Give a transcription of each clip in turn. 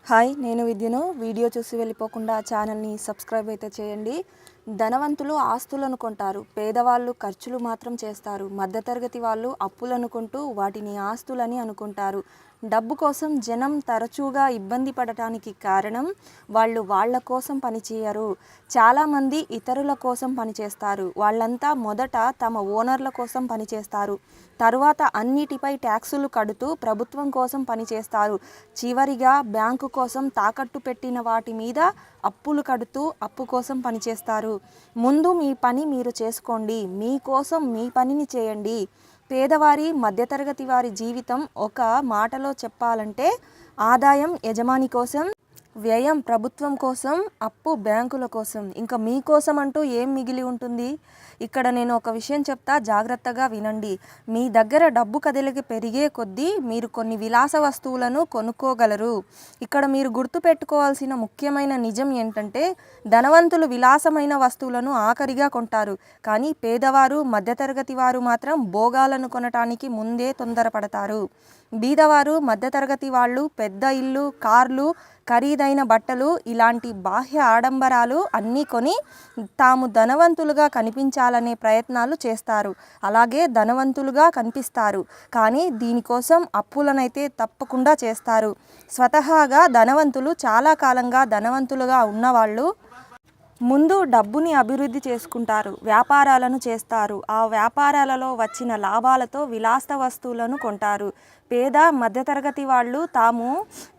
Hi, నేను విద్యను. Video చూసి వెళ్ళిపోకుండా ఛానల్ని సబ్స్క్రైబ్ అయితే చేయండి. ధనవంతులు ఆస్తులను కొంటారు, పేదవాళ్ళు ఖర్చులు మాత్రం చేస్తారు. మధ్యతరగతి వాళ్ళు అప్పులను కొంటూ వాటిని ఆస్తులని అనుకుంటారు. డబ్బు కోసం జనం తరచుగా ఇబ్బంది పడటానికి కారణం వాళ్ళు వాళ్ళ కోసం పనిచేయరు, చాలామంది ఇతరుల కోసం పనిచేస్తారు. వాళ్ళంతా మొదట తమ ఓనర్ల కోసం పనిచేస్తారు, తరువాత అన్నిటిపై ట్యాక్సులు కడుతూ ప్రభుత్వం కోసం పనిచేస్తారు, చివరిగా బ్యాంకు కోసం తాకట్టు పెట్టిన వాటి మీద అప్పులు కడుతూ అప్పు కోసం పనిచేస్తారు. ముందు మీ పని మీరు చేసుకోండి, మీకోసం మీ పనిని చేయండి. పేదవారి మధ్యతరగతి వారి జీవితం ఒక మాటలో చెప్పాలంటే ఆదాయం యజమాని కోసం, వ్యయం ప్రభుత్వం కోసం, అప్పు బ్యాంకుల కోసం. ఇంకా మీకోసం అంటూ ఏం మిగిలి ఉంటుంది? ఇక్కడ నేను ఒక విషయం చెప్తా, జాగ్రత్తగా వినండి. మీ దగ్గర డబ్బు కదలిక పెరిగే కొద్దీ మీరు కొన్ని విలాస వస్తువులను కొనుక్కోగలరు. ఇక్కడ మీరు గుర్తుపెట్టుకోవాల్సిన ముఖ్యమైన నిజం ఏంటంటే, ధనవంతులు విలాసమైన వస్తువులను ఆఖరిగా కొంటారు, కానీ పేదవారు మధ్యతరగతి వారు మాత్రం భోగాలను కొనటానికి ముందే తొందరపడతారు. బీదవారు మధ్యతరగతి వాళ్ళు పెద్ద ఇల్లు, కార్లు, ఖరీదైన బట్టలు, ఇలాంటి బాహ్య ఆడంబరాలు అన్నీ కొని తాము ధనవంతులుగా కనిపించాలనే ప్రయత్నాలు చేస్తారు. అలాగే ధనవంతులుగా కనిపిస్తారు, కానీ దీనికోసం అప్పులనైతే తప్పకుండా చేస్తారు. స్వతహాగా ధనవంతులు చాలా కాలంగా ధనవంతులుగా ఉన్నవాళ్ళు ముందు డబ్బుని అభివృద్ధి చేసుకుంటారు, వ్యాపారాలను చేస్తారు. ఆ వ్యాపారాలలో వచ్చిన లాభాలతో విలాస వస్తువులను కొంటారు. పేద మధ్యతరగతి వాళ్ళు తాము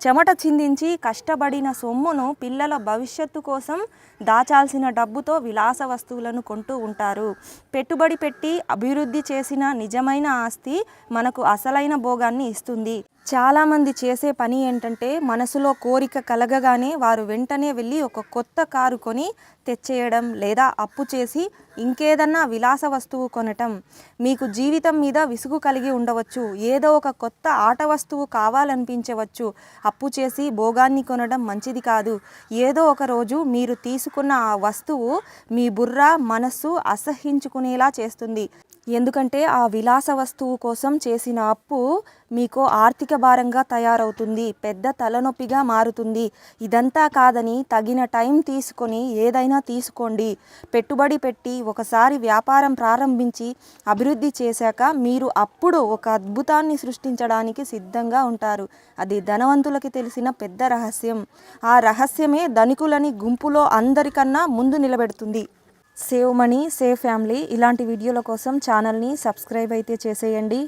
చెమట చిందించి కష్టపడిన సొమ్మును పిల్లల భవిష్యత్తు కోసం దాచాల్సిన డబ్బుతో విలాస వస్తువులను కొంటూ ఉంటారు. పెట్టుబడి పెట్టి అభివృద్ధి చేసిన నిజమైన ఆస్తి మనకు అసలైన భోగాన్ని ఇస్తుంది. చాలామంది చేసే పని ఏంటంటే, మనసులో కోరిక కలగగానే వారు వెంటనే వెళ్ళి ఒక కొత్త కారు కొని తెచ్చేయడం, లేదా అప్పు చేసి ఇంకేదన్నా విలాస వస్తువు కొనటం. మీకు జీవితం మీద విసుగు కలిగి ఉండవచ్చు, ఏదో ఒక కొత్త ఆట వస్తువు కావాలనిపించవచ్చు. అప్పు చేసి భోగాన్ని కొనడం మంచిది కాదు. ఏదో ఒక రోజు మీరు తీసుకున్న ఆ వస్తువు మీ బుర్ర, మనస్సు అసహ్యించుకునేలా చేస్తుంది. ఎందుకంటే ఆ విలాస వస్తువు కోసం చేసిన అప్పు మీకు ఆర్థిక భారంగా తయారవుతుంది, పెద్ద తలనొప్పిగా మారుతుంది. ఇదంతా కాదని తగిన టైం తీసుకొని ఏదైనా తీసుకోండి. పెట్టుబడి పెట్టి ఒకసారి వ్యాపారం ప్రారంభించి అభివృద్ధి చేశాక మీరు అప్పుడు ఒక అద్భుతాన్ని సృష్టించడానికి సిద్ధంగా ఉంటారు. అది ధనవంతులకి తెలిసిన పెద్ద రహస్యం. ఆ రహస్యమే ధనికులని గుంపులో అందరికన్నా ముందు నిలబెడుతుంది. Save money, save family. ఇలాంటి వీడియోల కోసం ఛానల్ని సబ్స్క్రైబ్ అయితే చేసేయండి.